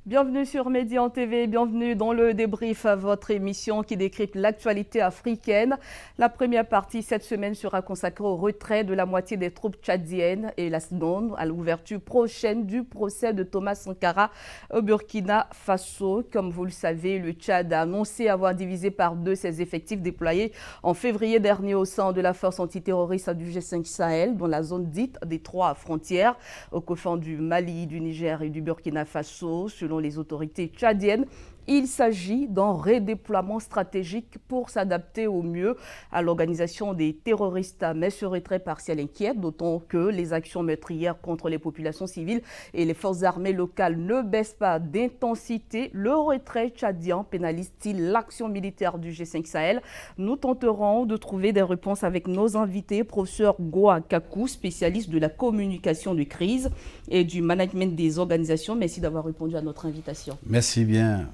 Bienvenue sur Médian TV, bienvenue dans le débrief, votre émission qui décrypte l'actualité africaine. La première partie cette semaine sera consacrée au retrait de la moitié des troupes tchadiennes et la seconde à l'ouverture prochaine du procès de Thomas Sankara au Burkina Faso. Comme vous le savez, le Tchad a annoncé avoir divisé par deux ses effectifs déployés en février dernier au sein de la force antiterroriste du G5 Sahel, dans la zone dite des trois frontières, aux confins du Mali, du Niger et du Burkina Faso. Selon les autorités tchadiennes, il s'agit d'un redéploiement stratégique pour s'adapter au mieux à l'organisation des terroristes. Mais ce retrait partiel inquiète, d'autant que les actions meurtrières contre les populations civiles et les forces armées locales ne baissent pas d'intensité. Le retrait tchadien pénalise-t-il l'action militaire du G5 Sahel? Nous tenterons de trouver des réponses avec nos invités. Professeur Goa Kakou, spécialiste de la communication de crise et du management des organisations. Merci d'avoir répondu à notre invitation. Merci bien.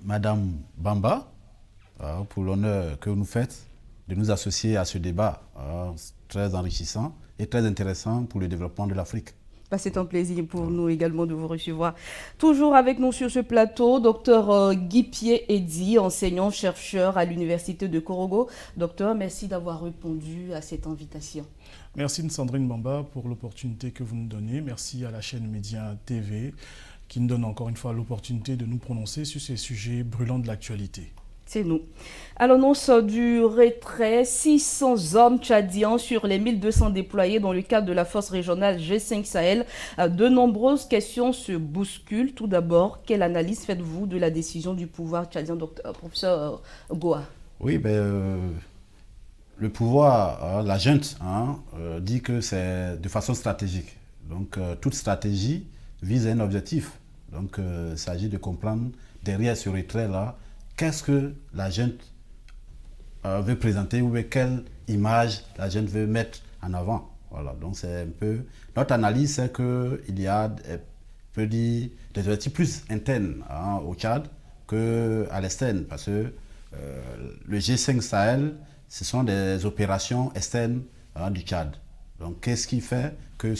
Madame Bamba, pour l'honneur que vous nous faites de nous associer à ce débat très enrichissant et très intéressant pour le développement de l'Afrique. C'est un plaisir pour nous également de vous recevoir. Toujours avec nous sur ce plateau, docteur Guy Pied-Eddy, enseignant-chercheur à l'Université de Korogo. Docteur, merci d'avoir répondu à cette invitation. Merci Sandrine Bamba pour l'opportunité que vous nous donnez. Merci à la chaîne Médian TV qui nous donne encore une fois l'opportunité de nous prononcer sur ces sujets brûlants de l'actualité. C'est nous. À l'annonce du retrait, 600 hommes tchadiens sur les 1200 déployés dans le cadre de la force régionale G5 Sahel, de nombreuses questions se bousculent. Tout d'abord, quelle analyse faites-vous de la décision du pouvoir tchadien, professeur Goa? Oui, le pouvoir, la junte, dit que c'est de façon stratégique. Donc, toute stratégie vise un objectif. Donc, il s'agit de comprendre derrière ce retrait-là, qu'est-ce que la junte veut présenter ou quelle image la junte veut mettre en avant. Voilà, donc c'est un peu... Notre analyse, c'est qu'il y a, peut dire, des objectifs plus internes au Tchad qu'à l'externe, parce que le G5 Sahel, ce sont des opérations externes du Tchad. Donc, qu'est-ce qui fait que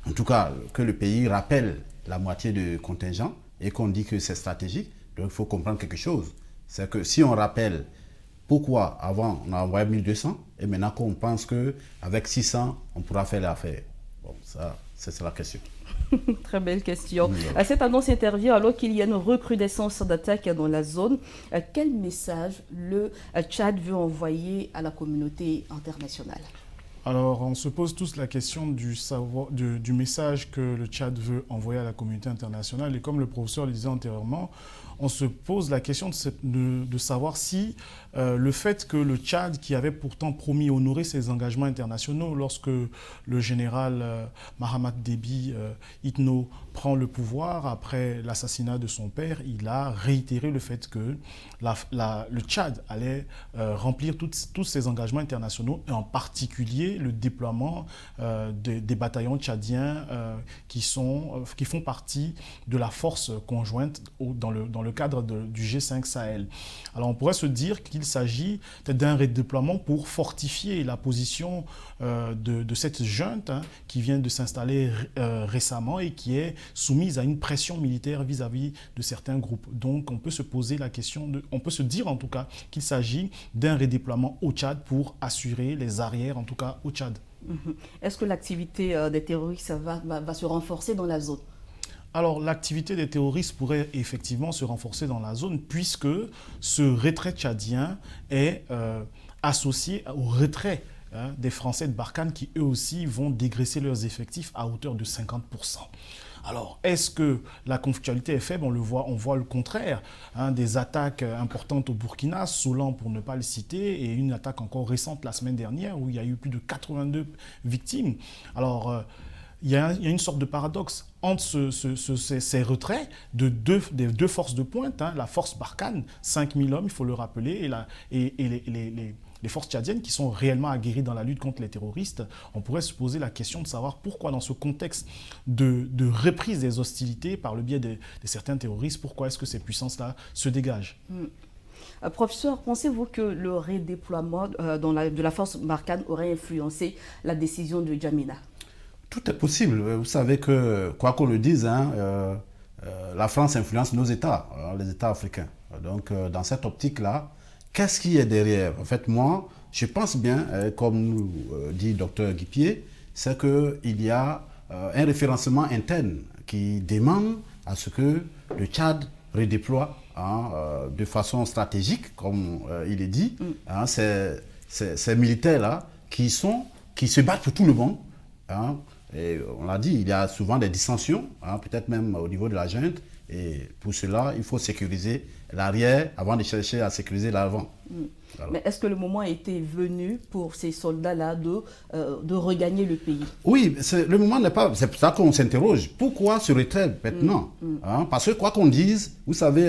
en tout cas, que le pays rappelle la moitié du contingent et qu'on dit que c'est stratégique? Donc, il faut comprendre quelque chose. C'est que si on rappelle pourquoi avant on a envoyé 1200 et maintenant qu'on pense qu'avec 600, on pourra faire l'affaire. Bon, ça, c'est la question. Très belle question. Cette annonce intervient alors qu'il y a une recrudescence d'attaques dans la zone. Quel message le Tchad veut envoyer à la communauté internationale? Alors, on se pose tous la question du message que le Tchad veut envoyer à la communauté internationale. Et comme le professeur le disait antérieurement, on se pose la question de savoir si le fait que le Tchad, qui avait pourtant promis honorer ses engagements internationaux lorsque le général Mahamat Déby Itno prend le pouvoir après l'assassinat de son père, il a réitéré le fait que le Tchad allait remplir tous ses engagements internationaux, et en particulier le déploiement des bataillons tchadiens qui font partie de la force conjointe dans le cadre du G5 Sahel. Alors on pourrait se dire qu'il s'agit d'un redéploiement pour fortifier la position de cette junte qui vient de s'installer récemment et qui est soumise à une pression militaire vis-à-vis de certains groupes. Donc on peut se poser la question, on peut se dire en tout cas qu'il s'agit d'un redéploiement au Tchad pour assurer les arrières, en tout cas au Tchad. Est-ce que l'activité des terroristes va se renforcer dans la zone? Alors, l'activité des terroristes pourrait effectivement se renforcer dans la zone puisque ce retrait tchadien est associé au retrait des Français de Barkhane qui, eux aussi, vont dégraisser leurs effectifs à hauteur de 50%. Alors, est-ce que la conflictualité est faible? On voit le contraire. Des attaques importantes au Burkina, Solan pour ne pas le citer, et une attaque encore récente la semaine dernière où il y a eu plus de 82 victimes. Alors, il y a une sorte de paradoxe entre ces retraits des deux forces de pointe, la force Barkhane, 5000 hommes, il faut le rappeler, et les forces tchadiennes qui sont réellement aguerries dans la lutte contre les terroristes. On pourrait se poser la question de savoir pourquoi dans ce contexte de reprise des hostilités par le biais de certains terroristes, pourquoi est-ce que ces puissances-là se dégagent? Professeur, pensez-vous que le redéploiement de la force Barkhane aurait influencé la décision de Djamena? Tout est possible. Vous savez que, quoi qu'on le dise, hein, la France influence nos États, les États africains. Donc, dans cette optique-là, qu'est-ce qui est derrière? En fait, moi, je pense bien, comme nous dit Dr Guipier, c'est qu'il y a un référencement interne qui demande à ce que le Tchad redéploie de façon stratégique, comme il est dit, ces militaires-là qui se battent pour tout le monde. Hein, et on l'a dit, il y a souvent des dissensions, peut-être même au niveau de la junte, et pour cela, il faut sécuriser l'arrière avant de chercher à sécuriser l'avant. Voilà. Mais est-ce que le moment était venu pour ces soldats-là de regagner le pays? Oui, le moment n'est pas... C'est pour ça qu'on s'interroge. Pourquoi se retrait maintenant? Parce que quoi qu'on dise, vous savez,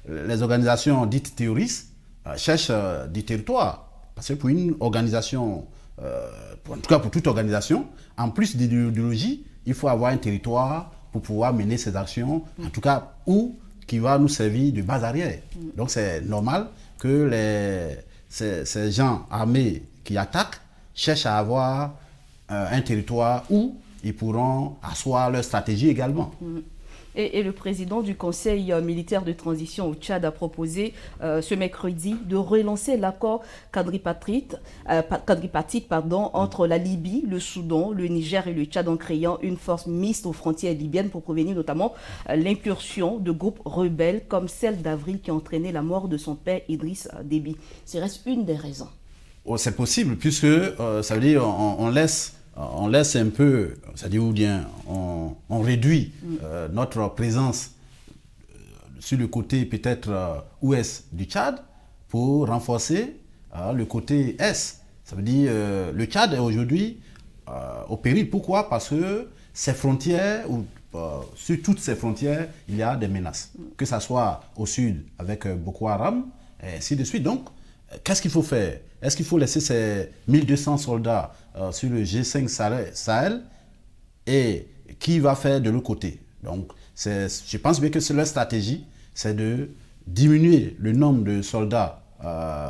les organisations dites terroristes cherchent du territoire. Parce que pour une organisation, en tout cas pour toute organisation, en plus d'idéologie, il faut avoir un territoire pour pouvoir mener ses actions, en tout cas, qui va nous servir de base arrière. Donc c'est normal que ces gens armés qui attaquent cherchent à avoir un territoire où ils pourront asseoir leur stratégie également. Et le président du Conseil militaire de transition au Tchad a proposé ce mercredi de relancer l'accord quadripartite entre la Libye, le Soudan, le Niger et le Tchad en créant une force mixte aux frontières libyennes pour prévenir notamment l'incursion de groupes rebelles comme celle d'Avril qui a entraîné la mort de son père Idriss Déby. Ce reste une des raisons. Oh, c'est possible puisque ça veut dire on laisse un peu, c'est-à-dire ou bien on réduit notre présence sur le côté peut-être ouest du Tchad pour renforcer le côté est. Ça veut dire le Tchad est aujourd'hui au péril. Pourquoi? Parce que ces frontières, sur toutes ces frontières, il y a des menaces. Que ce soit au sud avec Boko Haram, et ainsi de suite. Donc, qu'est-ce qu'il faut faire? Est-ce qu'il faut laisser ces 1200 soldats sur le G5 Sahel et qui va faire de l'autre côté? Donc, je pense bien que c'est leur stratégie, c'est de diminuer le nombre de soldats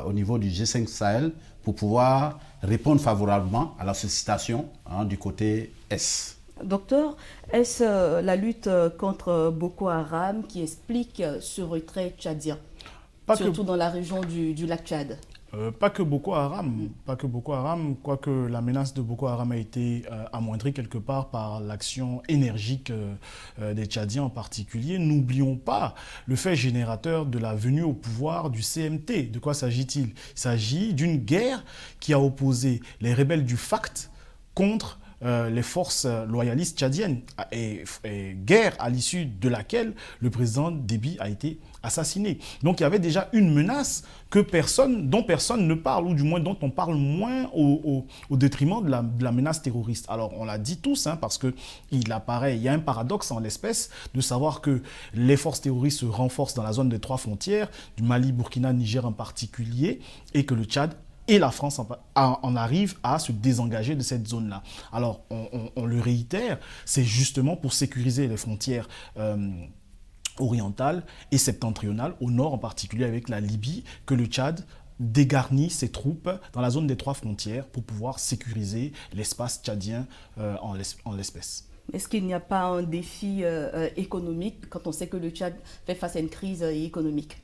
au niveau du G5 Sahel pour pouvoir répondre favorablement à la sollicitation du côté Est. Docteur, est-ce la lutte contre Boko Haram qui explique ce retrait tchadien, surtout dans la région du lac Tchad? Pas que Boko Haram, quoique la menace de Boko Haram a été amoindrie quelque part par l'action énergique des Tchadiens en particulier. N'oublions pas le fait générateur de la venue au pouvoir du CMT. De quoi s'agit-il? Il s'agit d'une guerre qui a opposé les rebelles du FACT contre les forces loyalistes tchadiennes et guerre à l'issue de laquelle le président Déby a été assassiné. Donc il y avait déjà une menace dont personne ne parle, ou du moins dont on parle moins au détriment de la menace terroriste. Alors on l'a dit tous, parce qu'il y a un paradoxe en l'espèce de savoir que les forces terroristes se renforcent dans la zone des 3 frontières, du Mali, Burkina, Niger en particulier, et que le Tchad et la France en arrive à se désengager de cette zone-là. Alors, on le réitère, c'est justement pour sécuriser les frontières orientales et septentrionales, au nord en particulier avec la Libye, que le Tchad dégarnit ses troupes dans la zone des 3 frontières pour pouvoir sécuriser l'espace tchadien en l'espèce. Est-ce qu'il n'y a pas un défi économique quand on sait que le Tchad fait face à une crise économique?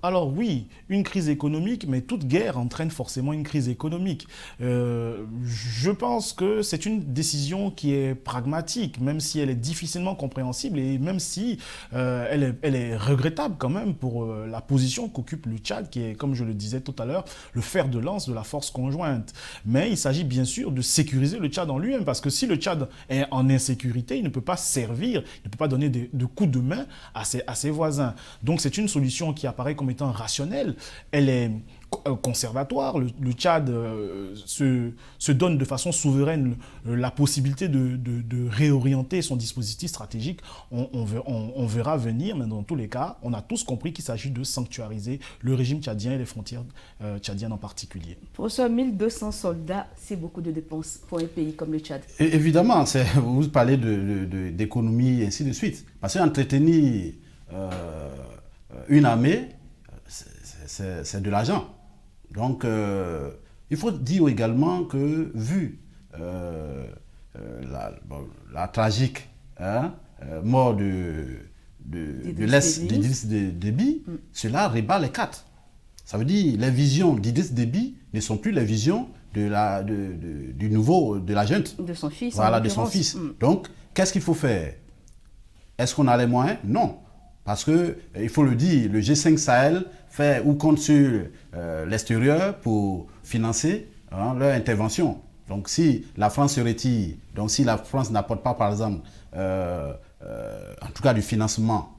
Alors oui, une crise économique, mais toute guerre entraîne forcément une crise économique. Je pense que c'est une décision qui est pragmatique, même si elle est difficilement compréhensible et même si elle est regrettable quand même pour la position qu'occupe le Tchad, qui est, comme je le disais tout à l'heure, le fer de lance de la force conjointe. Mais il s'agit bien sûr de sécuriser le Tchad en lui-même, parce que si le Tchad est en insécurité, il ne peut pas servir, il ne peut pas donner de coups de main à ses voisins. Donc c'est une solution qui apparaît comme étant rationnelle, elle est conservatoire. Le Tchad se donne de façon souveraine la possibilité de réorienter son dispositif stratégique. On verra venir, mais dans tous les cas, on a tous compris qu'il s'agit de sanctuariser le régime tchadien et les frontières tchadiennes en particulier. Professeur, 1200 soldats, c'est beaucoup de dépenses pour un pays comme le Tchad. Et évidemment, vous parlez d'économie et ainsi de suite. Parce qu'entretenir une armée, c'est de l'argent. Donc, il faut dire également que, vu la tragique mort d'Idriss Déby, cela rebat les cartes. Ça veut dire les visions d'Idriss Déby ne sont plus les visions de la junte. De son fils. Voilà, de son fils. Donc, qu'est-ce qu'il faut faire? Est-ce qu'on a les moyens? Non. Parce que, il faut le dire, le G5 Sahel fait ou compte sur l'extérieur pour financer leur intervention. Donc, si la France se retire, donc si la France n'apporte pas, par exemple, en tout cas du financement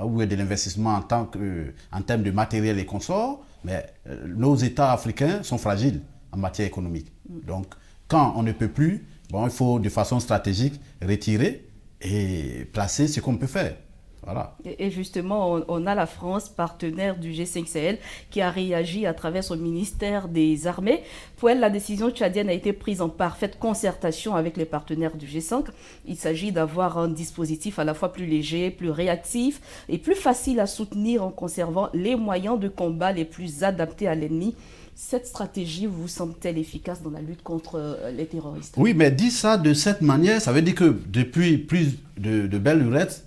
ou de l'investissement en termes de matériel et consorts, mais nos États africains sont fragiles en matière économique. Donc, quand on ne peut plus, il faut de façon stratégique retirer et placer ce qu'on peut faire. Voilà. Et justement, on a la France, partenaire du G5 Sahel, qui a réagi à travers son ministère des Armées. Pour elle, la décision tchadienne a été prise en parfaite concertation avec les partenaires du G5. Il s'agit d'avoir un dispositif à la fois plus léger, plus réactif et plus facile à soutenir en conservant les moyens de combat les plus adaptés à l'ennemi. Cette stratégie vous semble-t-elle efficace dans la lutte contre les terroristes? Oui, mais dit ça de cette manière, ça veut dire que depuis plus de belles lurettes,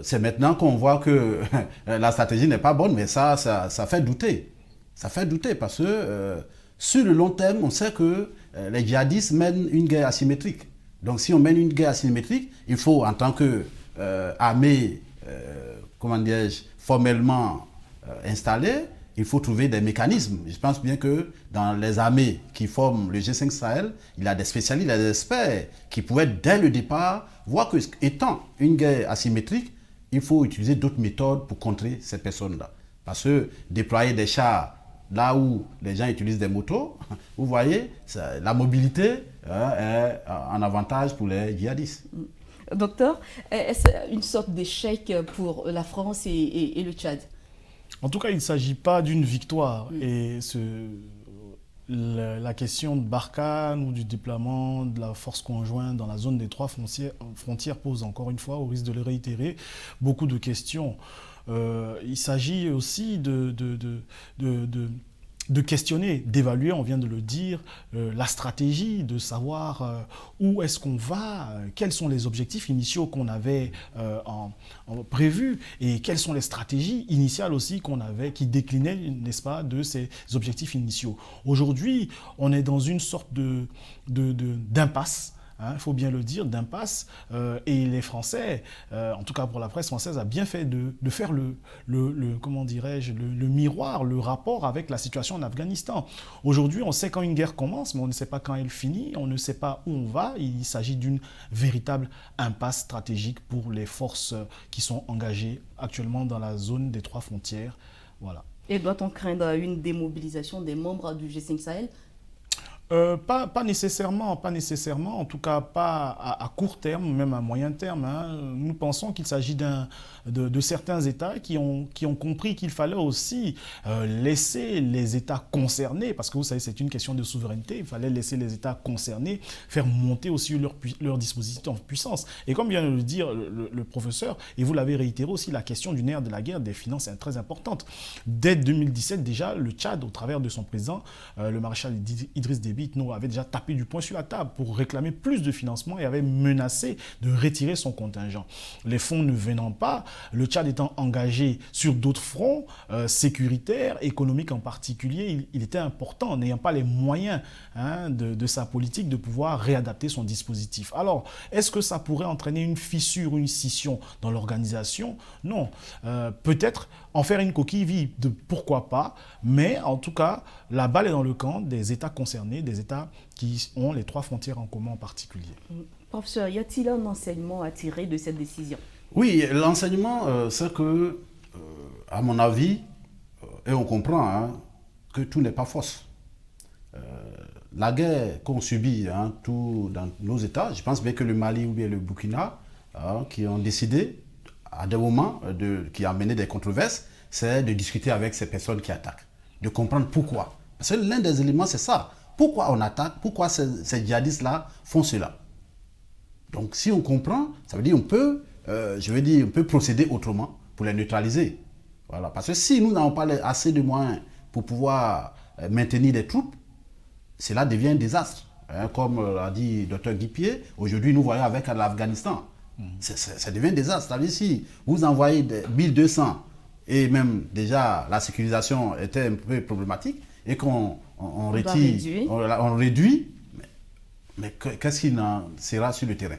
c'est maintenant qu'on voit que la stratégie n'est pas bonne, mais ça fait douter. Ça fait douter parce que sur le long terme, on sait que les djihadistes mènent une guerre asymétrique. Donc si on mène une guerre asymétrique, il faut en tant qu'armée, formellement installée, il faut trouver des mécanismes. Je pense bien que dans les armées qui forment le G5 Sahel, il y a des spécialistes, il y a des experts qui pouvaient dès le départ voir que, étant une guerre asymétrique, il faut utiliser d'autres méthodes pour contrer ces personnes-là. Parce que déployer des chars là où les gens utilisent des motos, vous voyez, la mobilité est un avantage pour les djihadistes. Docteur, est-ce une sorte d'échec pour la France et le Tchad? En tout cas, il ne s'agit pas d'une victoire. Et la question de Barkhane ou du déploiement de la force conjointe dans la zone des 3 frontières pose encore une fois, au risque de le réitérer, beaucoup de questions. Il s'agit aussi de questionner, d'évaluer, on vient de le dire, la stratégie, de savoir où est-ce qu'on va, quels sont les objectifs initiaux qu'on avait prévus et quelles sont les stratégies initiales aussi qu'on avait, qui déclinaient, n'est-ce pas, de ces objectifs initiaux. Aujourd'hui, on est dans une sorte d'impasse. Il faut bien le dire, d'impasse. Et les Français, en tout cas pour la presse française, a bien fait de faire le miroir, le rapport avec la situation en Afghanistan. Aujourd'hui, on sait quand une guerre commence, mais on ne sait pas quand elle finit, on ne sait pas où on va. Il s'agit d'une véritable impasse stratégique pour les forces qui sont engagées actuellement dans la zone des 3 frontières. Voilà. Et doit-on craindre une démobilisation des membres du G5 Sahel? Pas nécessairement, en tout cas pas à court terme, même à moyen terme. Nous pensons qu'il s'agit de certains États qui ont compris qu'il fallait aussi laisser les États concernés, parce que vous savez, c'est une question de souveraineté, il fallait laisser les États concernés faire monter aussi leur dispositif en puissance. Et comme vient de le dire le professeur, et vous l'avez réitéré aussi, la question du nerf de la guerre, des finances est très importante. Dès 2017, déjà, le Tchad, au travers de son président, le maréchal Idriss Déby, avait déjà tapé du poing sur la table pour réclamer plus de financement et avait menacé de retirer son contingent. Les fonds ne venant pas, le Tchad étant engagé sur d'autres fronts, sécuritaires, économiques en particulier, il était important, n'ayant pas les moyens de sa politique, de pouvoir réadapter son dispositif. Alors, est-ce que ça pourrait entraîner une fissure, une scission dans l'organisation? Non. Peut-être en faire une coquille vide, pourquoi pas, mais en tout cas, la balle est dans le camp des États concernés, des États qui ont les 3 frontières en commun en particulier. Professeur, y a-t-il un enseignement à tirer de cette décision? Oui, l'enseignement, c'est que, à mon avis, et on comprend que tout n'est pas fausse. La guerre qu'on subit tout dans nos États, je pense bien que le Mali ou bien le Burkina, qui ont décidé, à des moments, qui a mené des controverses, c'est de discuter avec ces personnes qui attaquent, de comprendre pourquoi. Parce que l'un des éléments, c'est ça. Pourquoi on attaque? Pourquoi ces djihadistes-là font cela? Donc, si on comprend, ça veut dire qu'on peut, on peut procéder autrement pour les neutraliser. Voilà. Parce que si nous n'avons pas assez de moyens pour pouvoir maintenir des troupes, cela devient un désastre. hein, comme l'a dit le Dr Guipier, aujourd'hui nous voyons avec l'Afghanistan. Ça devient un désastre. C'est-à-dire si vous envoyez 1200 et même déjà la sécurisation était un peu problématique et qu'on réduit, mais qu'est-ce qui en sera sur le terrain?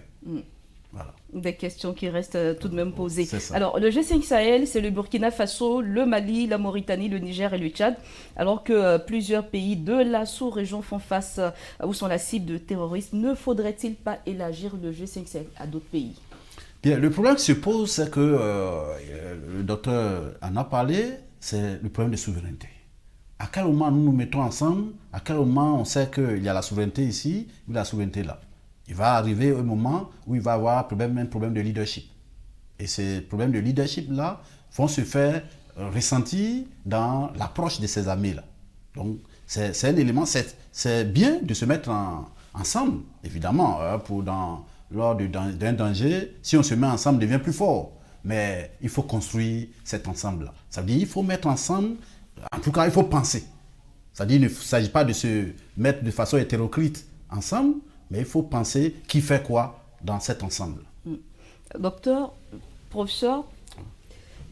Voilà. Des questions qui restent tout de même posées. C'est ça. Alors, le G5 Sahel, c'est le Burkina Faso, le Mali, la Mauritanie, le Niger et le Tchad, alors que plusieurs pays de la sous-région font face ou sont la cible de terroristes. Ne faudrait-il pas élargir le G5 Sahel à d'autres pays? Bien, le problème qui se pose, c'est que le docteur en a parlé, c'est le problème de souveraineté. À quel moment nous nous mettons ensemble? À quel moment on sait qu'il y a la souveraineté ici ou la souveraineté là? Il va arriver un moment où il va y avoir un problème de leadership. Et ces problèmes de leadership-là vont se faire ressentir dans l'approche de ces amis-là. Donc, c'est un élément, c'est bien de se mettre ensemble, évidemment, lors d'un danger. Si on se met ensemble, on devient plus fort. Mais il faut construire cet ensemble-là. Ça veut dire qu'il faut mettre ensemble, en tout cas, il faut penser. C'est-à-dire qu'il ne s'agit pas de se mettre de façon hétéroclite ensemble, mais il faut penser qui fait quoi dans cet ensemble. Docteur, professeur,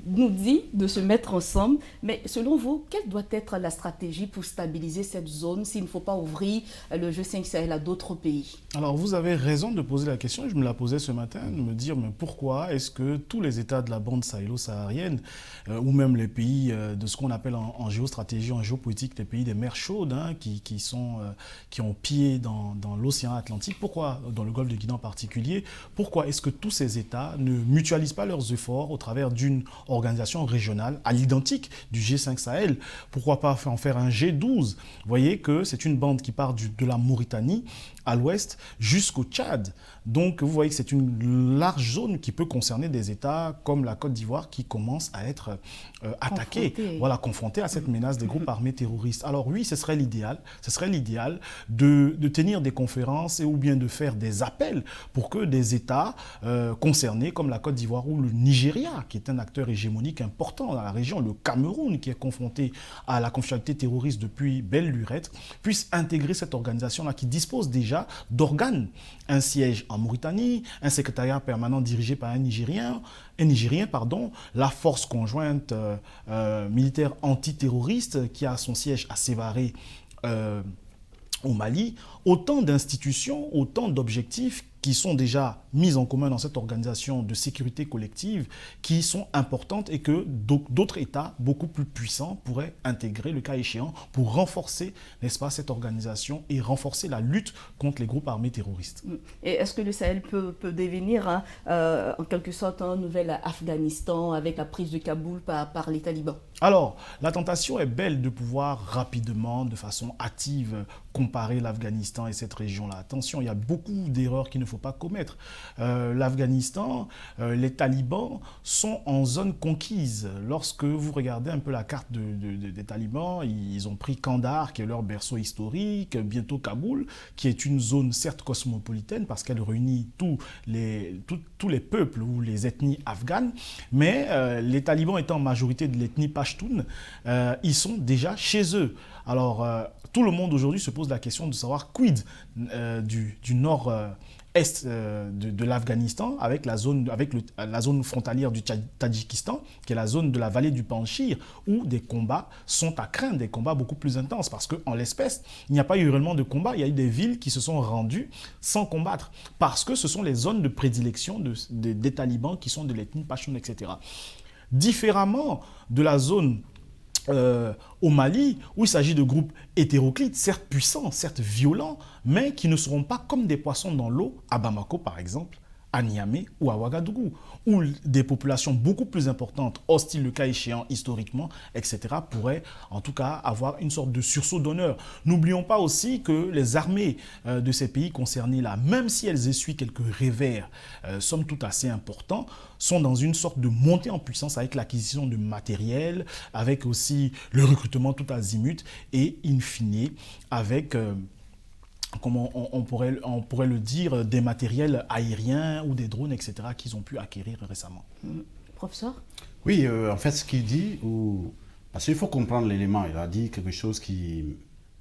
nous dit de se mettre ensemble, mais selon vous, quelle doit être la stratégie pour stabiliser cette zone s'il ne faut pas ouvrir le G5 Sahel à d'autres pays? Alors, vous avez raison de poser la question, je me la posais ce matin, de me dire mais pourquoi est-ce que tous les États de la bande sahélo-saharienne, ou même les pays de ce qu'on appelle en géostratégie, en géopolitique, les pays des mers chaudes, hein, qui ont pied dans l'océan Atlantique, pourquoi, dans le golfe de Guinée en particulier, pourquoi est-ce que tous ces États ne mutualisent pas leurs efforts au travers d'une organisation régionale à l'identique du G5 Sahel? Pourquoi pas en faire un G12? Vous voyez que c'est une bande qui part de la Mauritanie à l'ouest jusqu'au Tchad. Donc vous voyez que c'est une large zone qui peut concerner des États comme la Côte d'Ivoire qui commencent à être attaqués, confrontés à cette menace des groupes armés terroristes. Alors oui, ce serait l'idéal de tenir des conférences ou bien de faire des appels pour que des États concernés comme la Côte d'Ivoire ou le Nigeria, qui est un acteur hégémonique important dans la région, le Cameroun qui est confronté à la conflictualité terroriste depuis belle lurette, puissent intégrer cette organisation-là qui dispose déjà d'organes, un siège en Mauritanie, un secrétariat permanent dirigé par un Nigérien, la force conjointe militaire antiterroriste qui a son siège à Sévaré au Mali, autant d'institutions, autant d'objectifs qui sont déjà mis en commun dans cette organisation de sécurité collective, qui sont importantes et que d'autres États beaucoup plus puissants pourraient intégrer le cas échéant pour renforcer, n'est-ce pas, cette organisation et renforcer la lutte contre les groupes armés terroristes. Et est-ce que le Sahel peut devenir en quelque sorte un nouvel Afghanistan avec la prise de Kaboul par les talibans? Alors, la tentation est belle de pouvoir rapidement, de façon hâtive, comparer l'Afghanistan et cette région-là. Attention, il y a beaucoup d'erreurs qu'il ne faut pas commettre. L'Afghanistan, les talibans sont en zone conquise. Lorsque vous regardez un peu la carte des talibans, ils ont pris Kandahar, qui est leur berceau historique, bientôt Kaboul, qui est une zone certes cosmopolitaine parce qu'elle réunit tous les peuples ou les ethnies afghanes, mais les talibans étant en majorité de l'ethnie Pashtun, ils sont déjà chez eux. Alors, tout le monde aujourd'hui se pose la question de savoir quid du nord-est de l'Afghanistan avec la zone frontalière du Tadjikistan, qui est la zone de la vallée du Panchir, où des combats sont à craindre, des combats beaucoup plus intenses, parce qu'en l'espèce, il n'y a pas eu réellement de combat, il y a eu des villes qui se sont rendues sans combattre, parce que ce sont les zones de prédilection des talibans qui sont de l'ethnie Pashtun, etc. Différemment de la zone au Mali, où il s'agit de groupes hétéroclites, certes puissants, certes violents, mais qui ne seront pas comme des poissons dans l'eau, à Bamako par exemple, à Niamey ou à Ouagadougou, où des populations beaucoup plus importantes, hostiles le cas échéant historiquement, etc., pourraient en tout cas avoir une sorte de sursaut d'honneur. N'oublions pas aussi que les armées de ces pays concernés là, même si elles essuient quelques revers, somme toute assez importants, sont dans une sorte de montée en puissance avec l'acquisition de matériel, avec aussi le recrutement tout azimut et in fine avec... comment on pourrait le dire, des matériels aériens ou des drones, etc., qu'ils ont pu acquérir récemment. Professeur? Oui, en fait, ce qu'il dit, parce qu'il faut comprendre l'élément, il a dit quelque chose qui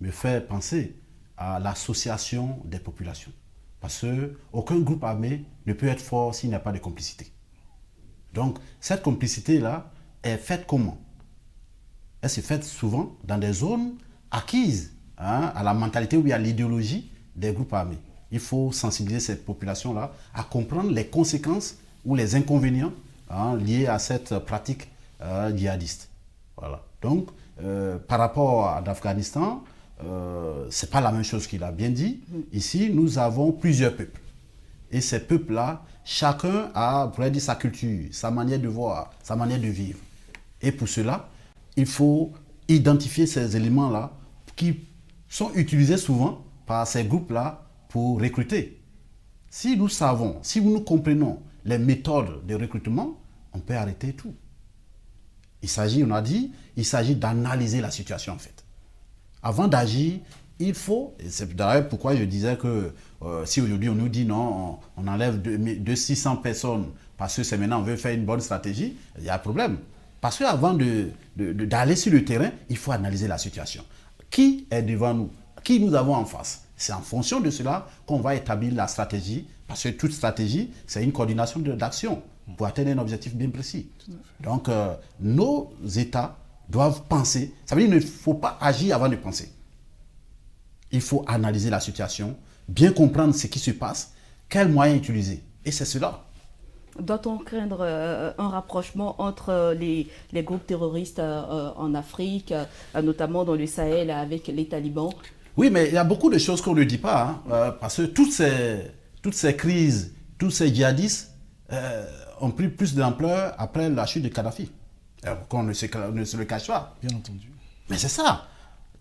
me fait penser à l'association des populations. Parce qu'aucun groupe armé ne peut être fort s'il n'y a pas de complicité. Donc, cette complicité-là est faite comment? Elle s'est faite souvent dans des zones acquises à la mentalité ou à l'idéologie des groupes armés. Il faut sensibiliser cette population-là à comprendre les conséquences ou les inconvénients liés à cette pratique djihadiste. Voilà. Donc, par rapport à l'Afghanistan, ce n'est pas la même chose qu'il a bien dit. Ici, nous avons plusieurs peuples. Et ces peuples-là, chacun a, pourrait dire, sa culture, sa manière de voir, sa manière de vivre. Et pour cela, il faut identifier ces éléments-là qui sont utilisés souvent par ces groupes-là pour recruter. Si nous savons, si nous comprenons les méthodes de recrutement, on peut arrêter tout. Il s'agit, on a dit, il s'agit d'analyser la situation en fait. Avant d'agir, il faut, et c'est d'ailleurs pourquoi je disais que si aujourd'hui on nous dit non, on enlève de 600 personnes parce que c'est maintenant on veut faire une bonne stratégie, il y a un problème. Parce qu'avant d'aller sur le terrain, il faut analyser la situation. Qui est devant nous? Qui nous avons en face? C'est en fonction de cela qu'on va établir la stratégie, parce que toute stratégie, c'est une coordination d'action pour atteindre un objectif bien précis. Donc, nos États doivent penser. Ça veut dire qu'il ne faut pas agir avant de penser. Il faut analyser la situation, bien comprendre ce qui se passe, quels moyens utiliser. Et c'est cela. Doit-on craindre un rapprochement entre les groupes terroristes en Afrique, notamment dans le Sahel avec les talibans? Oui, mais il y a beaucoup de choses qu'on ne dit pas, parce que toutes ces crises, tous ces djihadistes ont pris plus d'ampleur après la chute de Kadhafi. Qu'on ne se le cache pas. Bien entendu. Mais c'est ça.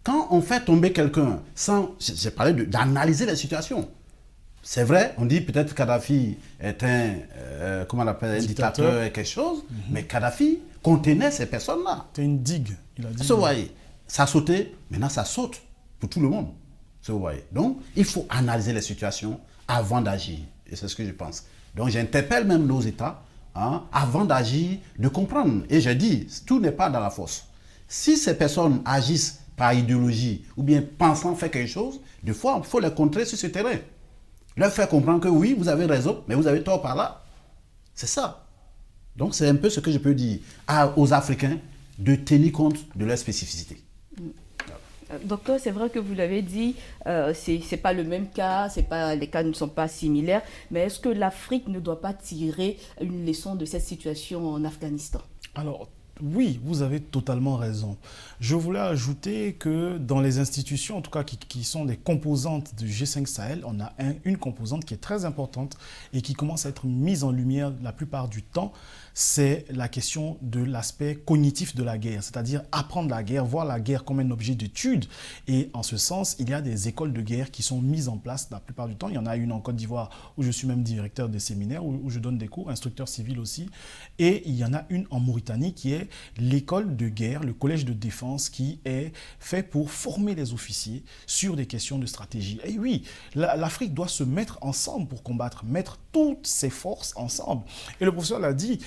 Quand on fait tomber quelqu'un sans... J'ai parlé d'analyser la situation. C'est vrai, on dit peut-être Kadhafi est un dictateur et quelque chose, mais Kadhafi contenait ces personnes-là. C'est une digue, il a dit. Vous voyez, ça a sauté, maintenant ça saute pour tout le monde. Vous voyez. Donc, il faut analyser les situations avant d'agir. Et c'est ce que je pense. Donc, j'interpelle même nos États, avant d'agir, de comprendre. Et je dis, tout n'est pas dans la force. Si ces personnes agissent par idéologie ou bien pensant faire quelque chose, des fois, il faut les contrer sur ce terrain. Leur faire comprendre que oui, vous avez raison, mais vous avez tort par là. C'est ça. Donc, c'est un peu ce que je peux dire aux Africains de tenir compte de leur spécificité. Docteur, c'est vrai que vous l'avez dit, c'est pas le même cas, les cas ne sont pas similaires, mais est-ce que l'Afrique ne doit pas tirer une leçon de cette situation en Afghanistan? Alors, oui, vous avez totalement raison. Je voulais ajouter que dans les institutions, en tout cas qui sont des composantes du G5 Sahel, on a une composante qui est très importante et qui commence à être mise en lumière la plupart du temps, c'est la question de l'aspect cognitif de la guerre, c'est-à-dire apprendre la guerre, voir la guerre comme un objet d'étude. Et en ce sens, il y a des écoles de guerre qui sont mises en place la plupart du temps. Il y en a une en Côte d'Ivoire où je suis même directeur des séminaires, où je donne des cours, instructeur civil aussi. Et il y en a une en Mauritanie qui est l'école de guerre, le collège de défense qui est fait pour former les officiers sur des questions de stratégie. Et oui, l'Afrique doit se mettre ensemble pour combattre, mettre toutes ses forces ensemble. Et le professeur l'a dit,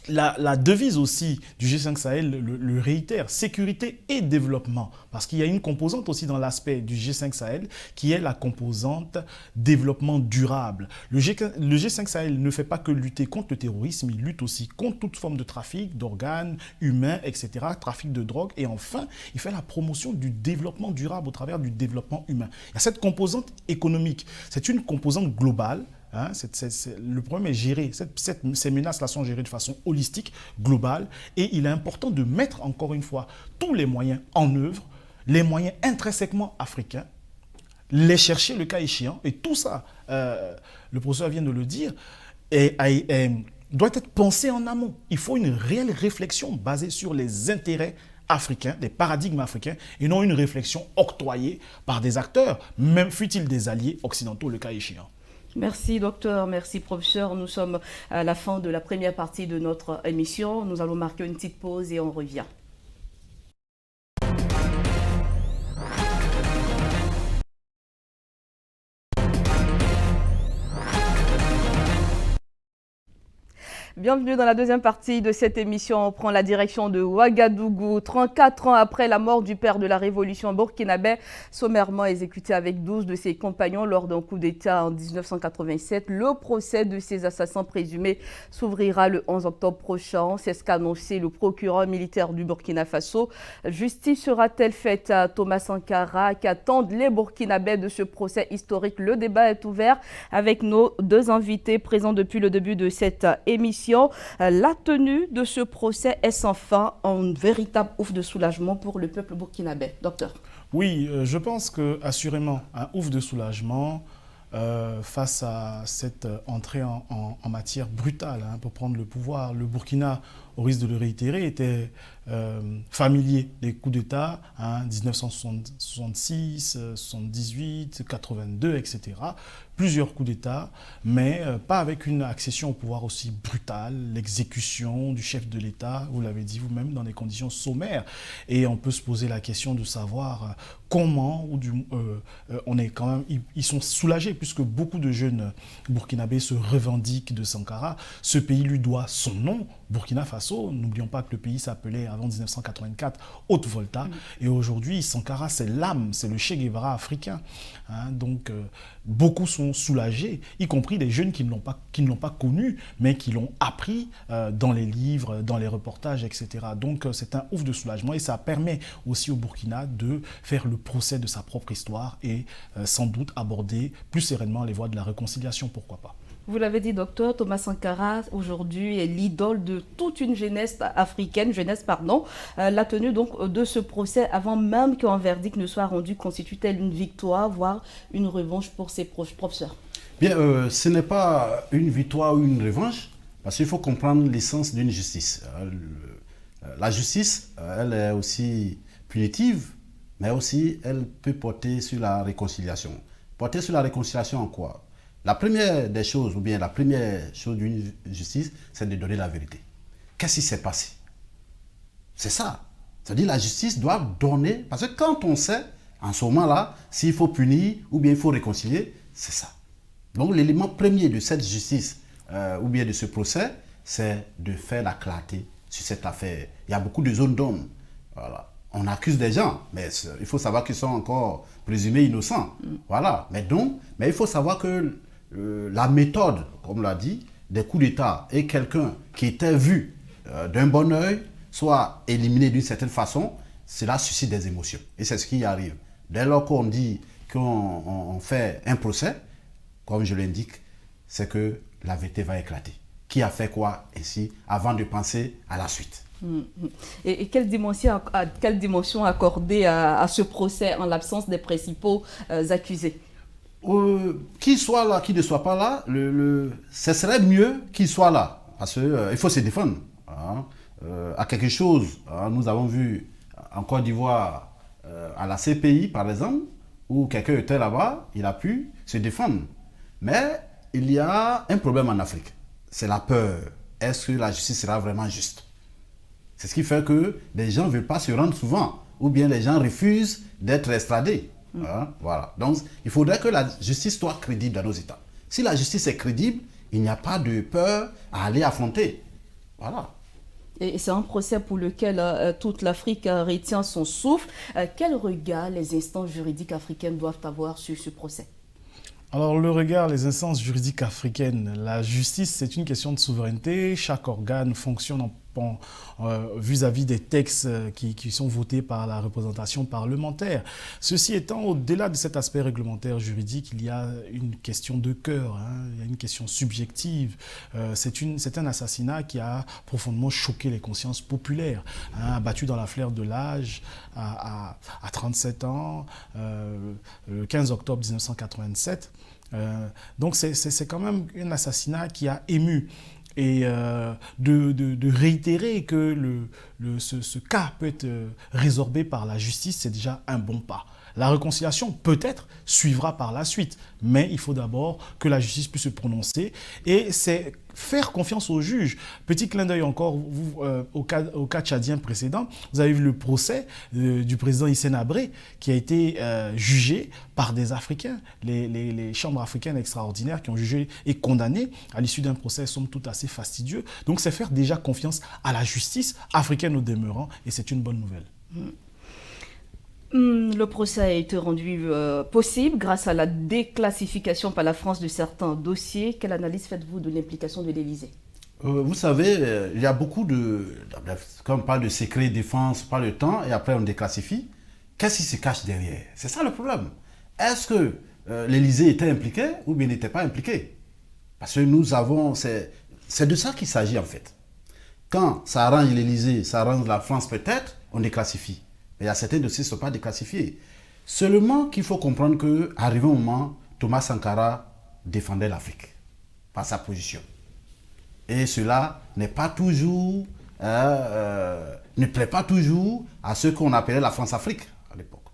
la devise aussi du G5 Sahel le réitère, sécurité et développement. Parce qu'il y a une composante aussi dans l'aspect du G5 Sahel qui est la composante développement durable. Le G5 Sahel ne fait pas que lutter contre le terrorisme, il lutte aussi contre toute forme de trafic d'organes humains, etc., trafic de drogue. Et enfin, il fait la promotion du développement durable au travers du développement humain. Il y a cette composante économique, c'est une composante globale. Le problème est géré. Ces menaces-là sont gérées de façon holistique, globale, et il est important de mettre encore une fois tous les moyens en œuvre, les moyens intrinsèquement africains, les chercher le cas échéant, et tout ça, le professeur vient de le dire, doit être pensé en amont. Il faut une réelle réflexion basée sur les intérêts africains, des paradigmes africains, et non une réflexion octroyée par des acteurs, même fut-il des alliés occidentaux, le cas échéant. Merci docteur, merci professeur. Nous sommes à la fin de la première partie de notre émission. Nous allons marquer une petite pause et on revient. Bienvenue dans la deuxième partie de cette émission. On prend la direction de Ouagadougou. 34 ans après la mort du père de la révolution burkinabé, sommairement exécuté avec 12 de ses compagnons lors d'un coup d'État en 1987, le procès de ces assassins présumés s'ouvrira le 11 octobre prochain. C'est ce qu'a annoncé le procureur militaire du Burkina Faso. Justice sera-t-elle faite à Thomas Sankara? Qu'attendent les Burkinabés de ce procès historique? Le débat est ouvert avec nos deux invités présents depuis le début de cette émission. La tenue de ce procès est sans fin, un véritable ouf de soulagement pour le peuple burkinabé. Docteur. Oui, je pense que assurément un ouf de soulagement face à cette entrée en matière brutale pour prendre le pouvoir. Le Burkina, au risque de le réitérer, était familier des coups d'État, 1966, 78, 82, etc. Plusieurs coups d'État, mais pas avec une accession au pouvoir aussi brutale, l'exécution du chef de l'État, vous l'avez dit vous-même, dans des conditions sommaires. Et on peut se poser la question de savoir comment, on est quand même, ils sont soulagés, puisque beaucoup de jeunes burkinabés se revendiquent de Sankara. Ce pays lui doit son nom, Burkina Faso. N'oublions pas que le pays s'appelait avant 1984 Haute-Volta. Et aujourd'hui, Sankara, c'est l'âme, c'est le Che Guevara africain. Donc, beaucoup sont soulagés, y compris des jeunes qui ne l'ont pas connu, mais qui l'ont appris dans les livres, dans les reportages, etc. Donc, c'est un ouf de soulagement et ça permet aussi au Burkina de faire le procès de sa propre histoire et sans doute aborder plus sereinement les voies de la réconciliation, pourquoi pas. Vous l'avez dit, docteur, Thomas Sankara, aujourd'hui, est l'idole de toute une jeunesse africaine. La tenue donc de ce procès, avant même qu'un verdict ne soit rendu, constitue-t-elle une victoire, voire une revanche pour ses professeurs? Bien, ce n'est pas une victoire ou une revanche, parce qu'il faut comprendre l'essence d'une justice. La justice, elle est aussi punitive, mais aussi elle peut porter sur la réconciliation. Porter sur la réconciliation en quoi? La première des choses, ou bien la première chose d'une justice, c'est de donner la vérité. Qu'est-ce qui s'est passé? C'est ça. C'est-à-dire la justice doit donner, parce que quand on sait, en ce moment-là, s'il faut punir ou bien il faut réconcilier, c'est ça. Donc l'élément premier de cette justice, ou bien de ce procès, c'est de faire la clarté sur cette affaire. Il y a beaucoup de zones d'ombre. Voilà. On accuse des gens, mais il faut savoir qu'ils sont encore présumés innocents. Voilà. Mais il faut savoir que la méthode, comme l'a dit, des coups d'État et quelqu'un qui était vu d'un bon œil soit éliminé d'une certaine façon, cela suscite des émotions. Et c'est ce qui arrive. Dès lors qu'on dit qu'on fait un procès, comme je l'indique, c'est que la vérité va éclater. Qui a fait quoi ici, avant de penser à la suite. Et quelle dimension accorder à ce procès en l'absence des principaux accusés? Qu'il soit là, qu'il ne soit pas là, ce serait mieux qu'il soit là. Parce qu'il faut se défendre. À quelque chose, nous avons vu en Côte d'Ivoire, à la CPI par exemple, où quelqu'un était là-bas, il a pu se défendre. Mais il y a un problème en Afrique, c'est la peur. Est-ce que la justice sera vraiment juste? C'est ce qui fait que les gens ne veulent pas se rendre souvent, ou bien les gens refusent d'être extradés. Voilà. Donc, il faudrait que la justice soit crédible dans nos États. Si la justice est crédible, il n'y a pas de peur à aller affronter. Voilà. Et c'est un procès pour lequel toute l'Afrique retient son souffle. Quel regard les instances juridiques africaines doivent avoir sur ce procès? Alors, le regard, les instances juridiques africaines, la justice, c'est une question de souveraineté. Chaque organe fonctionne vis-à-vis des textes qui sont votés par la représentation parlementaire. Ceci étant, au-delà de cet aspect réglementaire juridique, il y a une question de cœur, il y a une question subjective. C'est un assassinat qui a profondément choqué les consciences populaires, abattu dans la fleur de l'âge à 37 ans, le 15 octobre 1987. Donc c'est quand même un assassinat qui a ému. Et de réitérer que ce cas peut être résorbé par la justice, c'est déjà un bon pas. La réconciliation, peut-être, suivra par la suite, mais il faut d'abord que la justice puisse se prononcer, et c'est faire confiance aux juges. Petit clin d'œil encore au cas tchadien précédent, vous avez vu le procès du président Hissène Habré qui a été jugé par des Africains, les chambres africaines extraordinaires qui ont jugé et condamné à l'issue d'un procès somme toute assez fastidieux. Donc c'est faire déjà confiance à la justice africaine au demeurant, et c'est une bonne nouvelle. Le procès a été rendu possible grâce à la déclassification par la France de certains dossiers. Quelle analyse faites-vous de l'implication de l'Élysée? Vous savez, il y a beaucoup quand on parle de secret défense, on parle de temps, et après on déclassifie. Qu'est-ce qui se cache derrière? C'est ça le problème. Est-ce que l'Élysée était impliqué ou bien n'était pas impliqué? Parce que nous avons... C'est de ça qu'il s'agit en fait. Quand ça arrange l'Élysée, ça arrange la France peut-être, on déclassifie. Mais il y a certains dossiers qui ne sont pas déclassifiés. Seulement qu'il faut comprendre qu'arrivé un moment, Thomas Sankara défendait l'Afrique par sa position. Et cela n'est pas toujours, ne plaît pas toujours à ce qu'on appelait la France-Afrique à l'époque.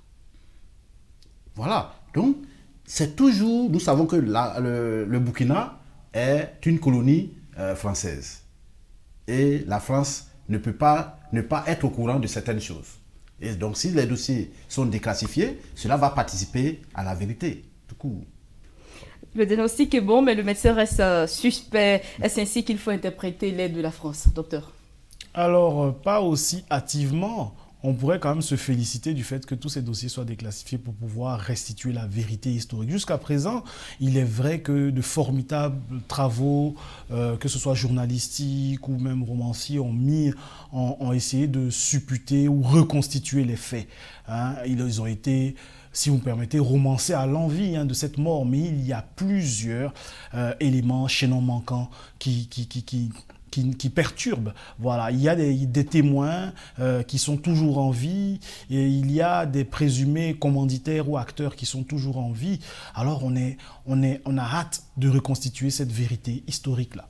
Voilà. Donc, c'est toujours, nous savons que le Burkina est une colonie française. Et la France ne peut pas ne pas être au courant de certaines choses. Et donc, si les dossiers sont déclassifiés, cela va participer à la vérité, tout court. Le diagnostic est bon, mais le médecin reste suspect. Est-ce ainsi qu'il faut interpréter l'aide de la France, docteur? Alors, pas aussi hâtivement. On pourrait quand même se féliciter du fait que tous ces dossiers soient déclassifiés pour pouvoir restituer la vérité historique. Jusqu'à présent, il est vrai que de formidables travaux, que ce soit journalistiques ou même romanciers, ont essayé de supputer ou reconstituer les faits. Ils ont été, si vous me permettez, romancés à l'envi de cette mort, mais il y a plusieurs éléments, chaînons manquants qui perturbent. Voilà, il y a des témoins qui sont toujours en vie, et il y a des présumés commanditaires ou acteurs qui sont toujours en vie. Alors on a hâte de reconstituer cette vérité historique-là.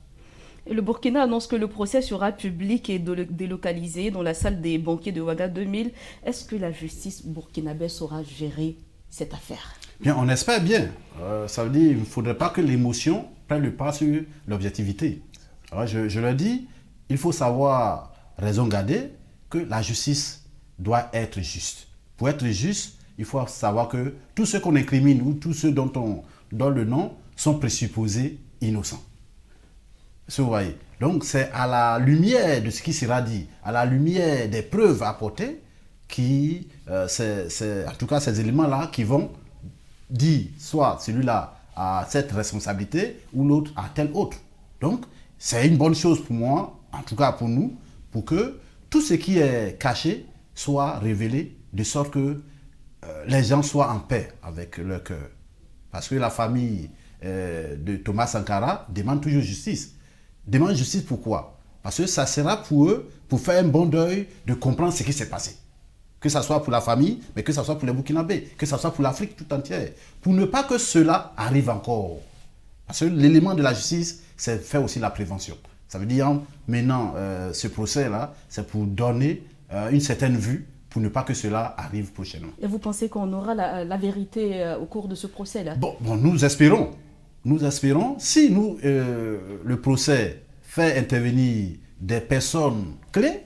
Et le Burkina annonce que le procès sera public et délocalisé dans la salle des banquiers de Ouaga 2000. Est-ce que la justice burkinabé saura gérer cette affaire? Bien, on espère bien. Ça veut dire qu'il ne faudrait pas que l'émotion prenne le pas sur l'objectivité. Alors, je le dis, il faut savoir raison garder que la justice doit être juste. Pour être juste, il faut savoir que tous ceux qu'on incrimine ou tous ceux dont on donne le nom sont présupposés innocents. Vous voyez. Donc c'est à la lumière de ce qui sera dit, à la lumière des preuves apportées, c'est en tout cas ces éléments-là qui vont dire soit celui-là a cette responsabilité ou l'autre a telle autre. Donc c'est une bonne chose pour moi, en tout cas pour nous, pour que tout ce qui est caché soit révélé, de sorte que les gens soient en paix avec leur cœur. Parce que la famille de Thomas Sankara demande toujours justice. Demande justice pourquoi? Parce que ça sera pour eux, pour faire un bon deuil, de comprendre ce qui s'est passé. Que ce soit pour la famille, mais que ce soit pour les Burkinabés, que ce soit pour l'Afrique tout entière. Pour ne pas que cela arrive encore. Parce que l'élément de la justice, c'est faire aussi la prévention. Ça veut dire, maintenant, ce procès-là, c'est pour donner une certaine vue, pour ne pas que cela arrive prochainement. Et vous pensez qu'on aura la vérité au cours de ce procès-là? Bon, nous espérons. Nous espérons, si le procès fait intervenir des personnes clés,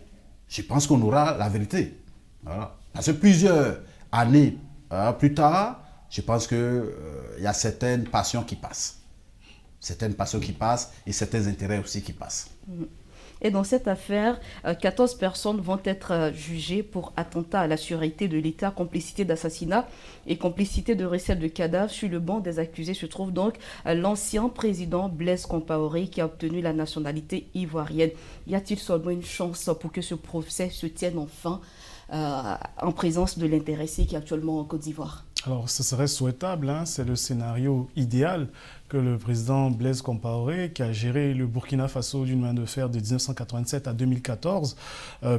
je pense qu'on aura la vérité. Voilà. Parce que plusieurs années plus tard, je pense qu'il y a certaines passions qui passent. Certaines passions qui passent et certains intérêts aussi qui passent. Et dans cette affaire, 14 personnes vont être jugées pour attentat à la sûreté de l'État, complicité d'assassinat et complicité de recel de cadavres. Sur le banc des accusés se trouve donc l'ancien président Blaise Compaoré qui a obtenu la nationalité ivoirienne. Y a-t-il seulement une chance pour que ce procès se tienne enfin en présence de l'intéressé qui est actuellement en Côte d'Ivoire? Alors, ce serait souhaitable, c'est le scénario idéal que le président Blaise Compaoré, qui a géré le Burkina Faso d'une main de fer de 1987 à 2014,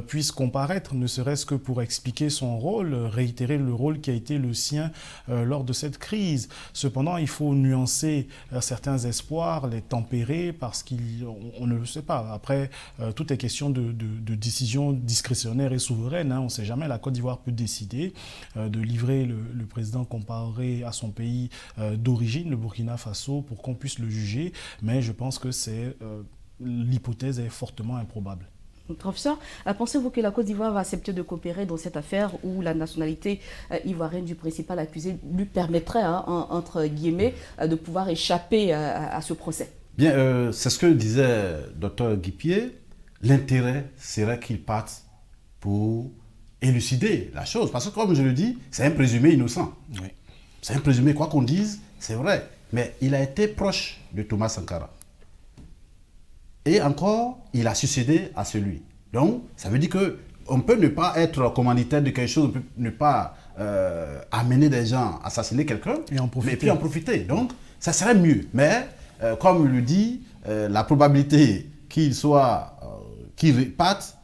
puisse comparaître, ne serait-ce que pour expliquer son rôle, réitérer le rôle qui a été le sien lors de cette crise. Cependant, il faut nuancer certains espoirs, les tempérer, parce qu'on ne le sait pas. Après, tout est question de décision discrétionnaire et souveraine. On ne sait jamais, la Côte d'Ivoire peut décider de livrer le président Compaoré à son pays d'origine, le Burkina Faso, pour qu'on puisse le juger, mais je pense que l'hypothèse est fortement improbable. Professeur, pensez-vous que la Côte d'Ivoire va accepter de coopérer dans cette affaire où la nationalité ivoirienne du principal accusé lui permettrait, entre guillemets, de pouvoir échapper à ce procès? Bien, c'est ce que disait Dr Guipier. L'intérêt serait qu'il parte pour élucider la chose. Parce que, comme je le dis, c'est un présumé innocent. Oui. C'est un présumé, quoi qu'on dise, c'est vrai. Mais il a été proche de Thomas Sankara. Et encore, il a succédé à celui. Donc, ça veut dire qu'on peut ne pas être commanditaire de quelque chose, on peut ne pas amener des gens, assassiner quelqu'un, mais puis en profiter. Donc, ça serait mieux. Mais, comme il le dit, la probabilité qu'il parte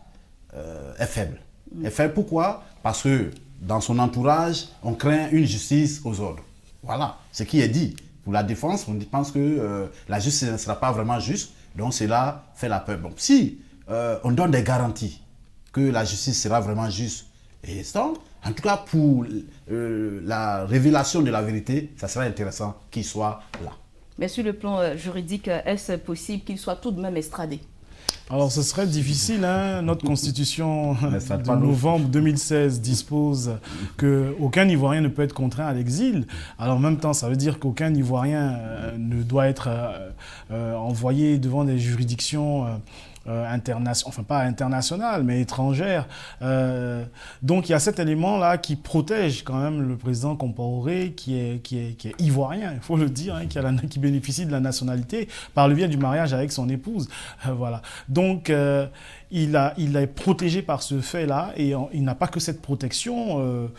est faible. Est faible pourquoi? Parce que dans son entourage, on craint une justice aux ordres. Voilà ce qui est dit. Pour la défense, on pense que la justice ne sera pas vraiment juste, donc cela fait la peur. Bon, si on donne des garanties que la justice sera vraiment juste, et ça, en tout cas pour la révélation de la vérité, ça sera intéressant qu'il soit là. Mais sur le plan juridique, est-ce possible qu'il soit tout de même extradé? Alors, ce serait difficile. Notre constitution de novembre 2016 dispose qu'aucun Ivoirien ne peut être contraint à l'exil. Alors, en même temps, ça veut dire qu'aucun Ivoirien ne doit être envoyé devant des juridictions enfin pas internationales, mais étrangères. Donc il y a cet élément-là qui protège quand même le président Compaoré, qui est ivoirien, il faut le dire, qui bénéficie de la nationalité par le biais du mariage avec son épouse. Voilà. Donc il est protégé par ce fait-là et il n'a pas que cette protection.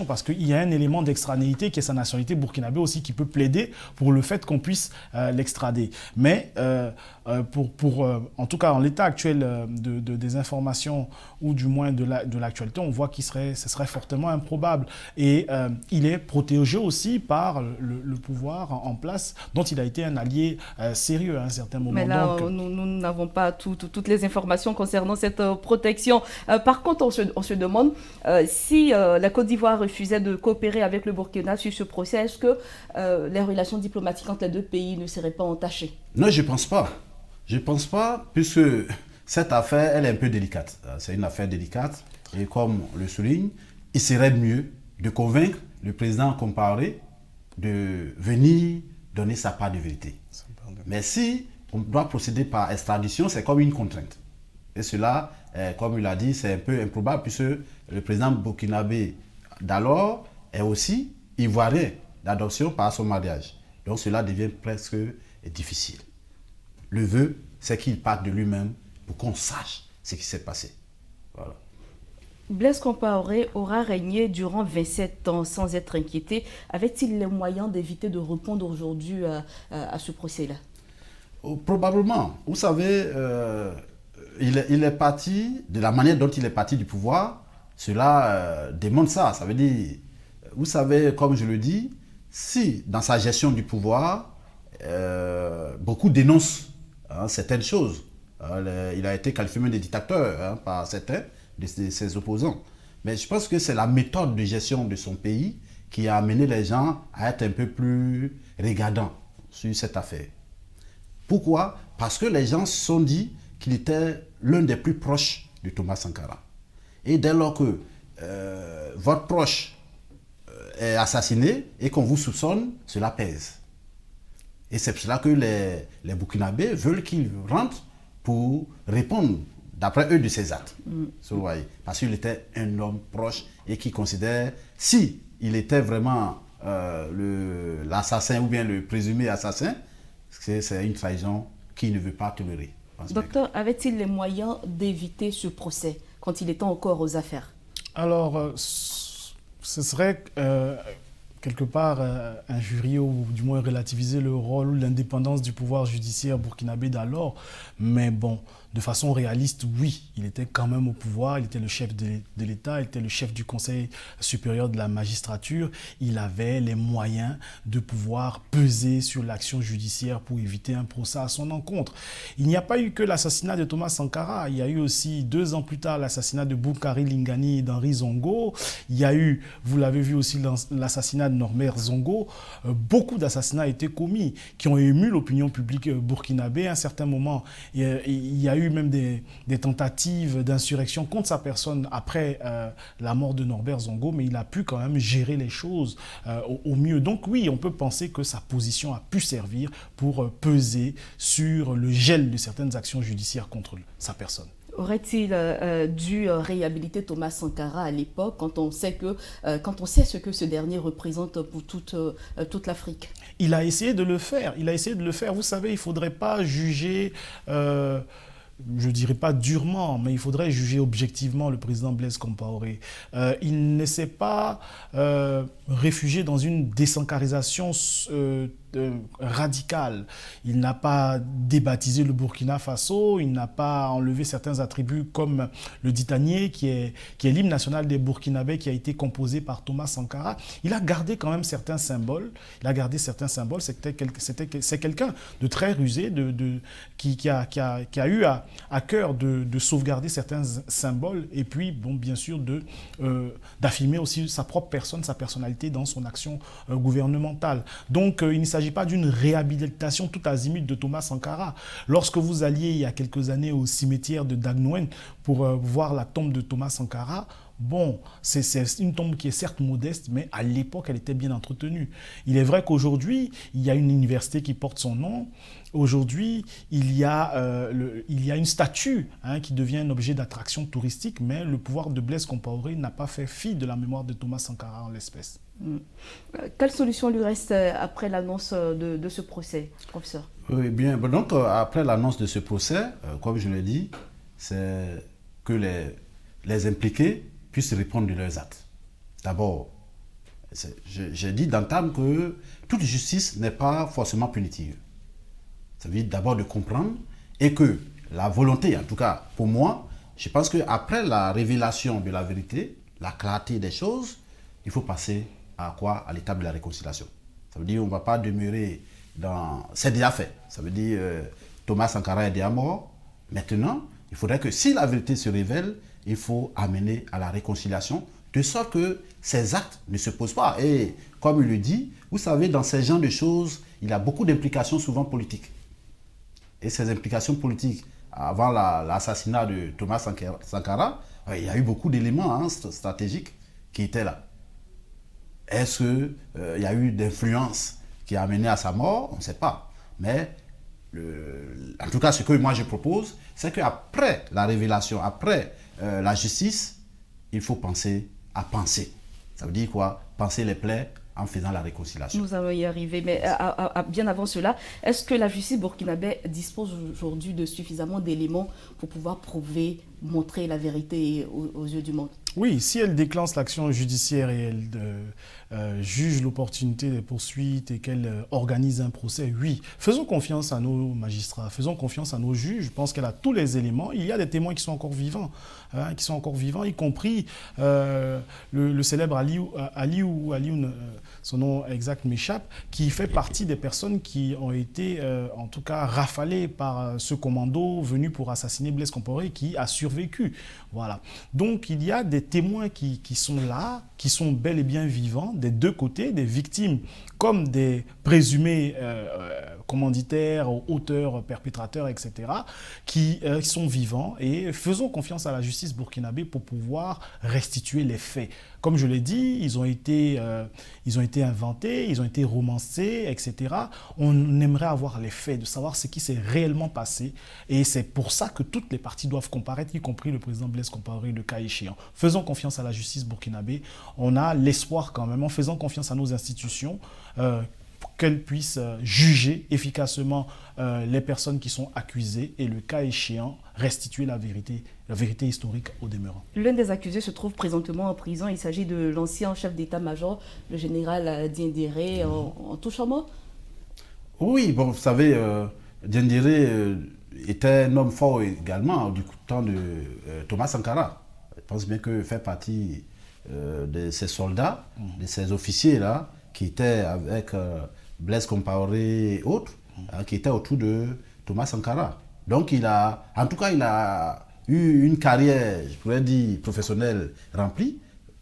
Parce qu'il y a un élément d'extranéité qui est sa nationalité burkinabé aussi qui peut plaider pour le fait qu'on puisse l'extrader. Mais en tout cas, en l'état actuel des informations ou du moins de l'actualité, on voit ce serait fortement improbable. Et il est protégé aussi par le pouvoir en place dont il a été un allié sérieux à un certain moment. Mais là, nous n'avons pas toutes les informations concernant cette protection. Par contre, on se demande si la Côte d'Ivoire refusait de coopérer avec le Burkina sur ce procès, est-ce que les relations diplomatiques entre les deux pays ne seraient pas entachées? Non, je ne pense pas. Je ne pense pas, puisque cette affaire, elle est un peu délicate. C'est une affaire délicate. Et comme on le souligne, il serait mieux de convaincre le président Compaoré de venir donner sa part de vérité. Mais si on doit procéder par extradition, c'est comme une contrainte. Et cela, comme il a dit, c'est un peu improbable, puisque le président burkinabé d'alors est aussi ivoirien d'adoption par son mariage. Donc cela devient presque difficile. Le vœu, c'est qu'il parte de lui-même pour qu'on sache ce qui s'est passé. Voilà. Blaise Compaoré aura régné durant 27 ans sans être inquiété. Avait-il les moyens d'éviter de répondre aujourd'hui à ce procès-là? Probablement. Vous savez, il est parti, de la manière dont il est parti du pouvoir, cela démontre ça. Ça veut dire, vous savez, comme je le dis, si dans sa gestion du pouvoir, beaucoup dénoncent certaines choses. Il a été qualifié de dictateur par certains de ses opposants. Mais je pense que c'est la méthode de gestion de son pays qui a amené les gens à être un peu plus regardants sur cette affaire. Pourquoi? Parce que les gens se sont dit qu'il était l'un des plus proches de Thomas Sankara. Et dès lors que votre proche est assassiné et qu'on vous soupçonne, cela pèse. Et c'est pour cela que les Burkinabés veulent qu'il rentre pour répondre, d'après eux, de ses actes. Parce qu'il était un homme proche et qui considère, si il était vraiment l'assassin ou bien le présumé assassin, c'est une trahison qu'il ne veut pas tolérer. Docteur, avait-il les moyens d'éviter ce procès quand il était encore aux affaires? Alors, ce serait quelque part injurier ou du moins relativiser le rôle ou l'indépendance du pouvoir judiciaire burkinabé d'alors. Mais bon, de façon réaliste, oui, il était quand même au pouvoir, il était le chef de l'État, il était le chef du Conseil supérieur de la magistrature. Il avait les moyens de pouvoir peser sur l'action judiciaire pour éviter un procès à son encontre. Il n'y a pas eu que l'assassinat de Thomas Sankara, il y a eu aussi 2 ans plus tard l'assassinat de Boukari Lingani et d'Henri Zongo. Il y a eu, vous l'avez vu aussi, l'assassinat de Norbert Zongo. Beaucoup d'assassinats ont été commis qui ont ému l'opinion publique burkinabé. À un certain moment, il y a eu même des tentatives d'insurrection contre sa personne après la mort de Norbert Zongo, mais il a pu quand même gérer les choses au mieux. Donc oui, on peut penser que sa position a pu servir pour peser sur le gel de certaines actions judiciaires contre sa personne. Aurait-il dû réhabiliter Thomas Sankara à l'époque, quand on sait ce que ce dernier représente pour toute l'Afrique? Il a essayé de le faire. Vous savez, il ne faudrait pas juger... je ne dirais pas durement, mais il faudrait juger objectivement le président Blaise Compaoré. Il ne s'est pas réfugié dans une désankarisation radical. Il n'a pas débaptisé le Burkina Faso, il n'a pas enlevé certains attributs comme le ditanier qui est l'hymne national des Burkinabés qui a été composé par Thomas Sankara. Il a gardé quand même certains symboles. C'est quelqu'un de très rusé, qui a eu à cœur de sauvegarder certains symboles et puis, bon, bien sûr, d'affirmer aussi sa propre personne, sa personnalité dans son action gouvernementale. Donc, il ne s'agit pas d'une réhabilitation tout azimut de Thomas Sankara. Lorsque vous alliez il y a quelques années au cimetière de Dagnouen pour voir la tombe de Thomas Sankara, bon, c'est une tombe qui est certes modeste, mais à l'époque, elle était bien entretenue. Il est vrai qu'aujourd'hui, il y a une université qui porte son nom. Aujourd'hui, il y a une statue qui devient un objet d'attraction touristique, mais le pouvoir de Blaise Compaoré n'a pas fait fi de la mémoire de Thomas Sankara en l'espèce. Quelle solution lui reste après l'annonce de ce procès, professeur? Oui, bien. Donc, après l'annonce de ce procès, comme je l'ai dit, c'est que les impliqués puissent répondre de leurs actes. D'abord, j'ai dit d'entame que toute justice n'est pas forcément punitive. Ça veut dire d'abord de comprendre et que la volonté, en tout cas pour moi, je pense qu'après la révélation de la vérité, la clarté des choses, il faut passer à quoi? À l'étape de la réconciliation. Ça veut dire qu'on ne va pas demeurer dans... C'est déjà fait. Ça veut dire Thomas Sankara est déjà mort. Maintenant, il faudrait que si la vérité se révèle, il faut amener à la réconciliation, de sorte que ces actes ne se posent pas. Et comme il le dit, vous savez, dans ces genres de choses, il y a beaucoup d'implications souvent politiques. Et ces implications politiques, avant l'assassinat de Thomas Sankara, il y a eu beaucoup d'éléments stratégiques qui étaient là. Est-ce qu'il y a eu d'influence qui a amené à sa mort? On ne sait pas. Mais en tout cas, ce que moi je propose, c'est qu'après la révélation, après la justice, il faut penser à penser. Ça veut dire quoi? Penser les plaies en faisant la réconciliation. Nous allons y arriver, mais bien avant cela, est-ce que la justice burkinabé dispose aujourd'hui de suffisamment d'éléments pour pouvoir prouver, montrer la vérité aux yeux du monde? Oui, si elle déclenche l'action judiciaire et elle juge l'opportunité des poursuites et qu'elle organise un procès, oui. Faisons confiance à nos magistrats, faisons confiance à nos juges. Je pense qu'elle a tous les éléments. Il y a des témoins qui sont encore vivants, y compris le célèbre Aliou, son nom exact m'échappe, qui fait partie des personnes qui ont été, en tout cas, rafalées par ce commando venu pour assassiner Blaise Compaoré, qui a survécu. Voilà. Donc, il y a des témoins qui sont là, qui sont bel et bien vivants, des deux côtés, des victimes comme des présumés commanditaires, auteurs, perpétrateurs, etc., qui sont vivants, et faisons confiance à la justice burkinabé pour pouvoir restituer les faits. Comme je l'ai dit, ils ont été inventés, ils ont été romancés, etc. On aimerait avoir les faits, de savoir ce qui s'est réellement passé, et c'est pour ça que toutes les parties doivent comparaître, y compris le président Blaise Compaoré, le cas échéant. Faisons confiance à la justice burkinabé, on a l'espoir quand même, en faisant confiance à nos institutions, qu'elle puisse juger efficacement les personnes qui sont accusées et, le cas échéant, restituer la vérité historique au demeurant. L'un des accusés se trouve présentement en prison. Il s'agit de l'ancien chef d'état-major, le général Diendéré, en touche à mort. Oui, bon, vous savez, Diendéré était un homme fort également du temps de Thomas Sankara. Je pense bien qu'il fait partie de ces soldats, de ces officiers-là, qui étaient avec Blaise Compaoré et autres, qui étaient autour de Thomas Sankara. Donc il a eu une carrière, je pourrais dire, professionnelle remplie,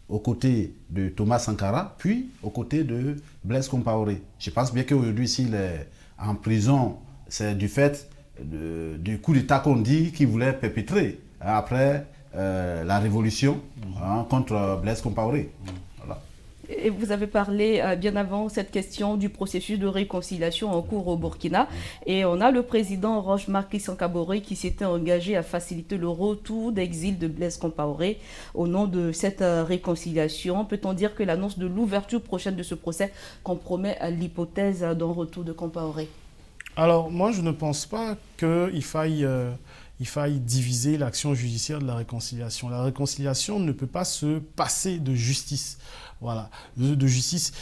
aux côtés de Thomas Sankara, puis aux côtés de Blaise Compaoré. Je pense bien qu'aujourd'hui, s'il est en prison, c'est du fait du coup d'État qu'on dit qu'il voulait perpétrer après la révolution contre Blaise Compaoré. Voilà. Et vous avez parlé bien avant cette question du processus de réconciliation en cours au Burkina. Et on a le président Roch-Marc Christian Kaboré qui s'était engagé à faciliter le retour d'exil de Blaise Compaoré au nom de cette réconciliation. Peut-on dire que l'annonce de l'ouverture prochaine de ce procès compromet l'hypothèse d'un retour de Compaoré? Alors, moi, je ne pense pas qu'il faille diviser l'action judiciaire de la réconciliation. La réconciliation ne peut pas se passer de justice. Voilà, de justice.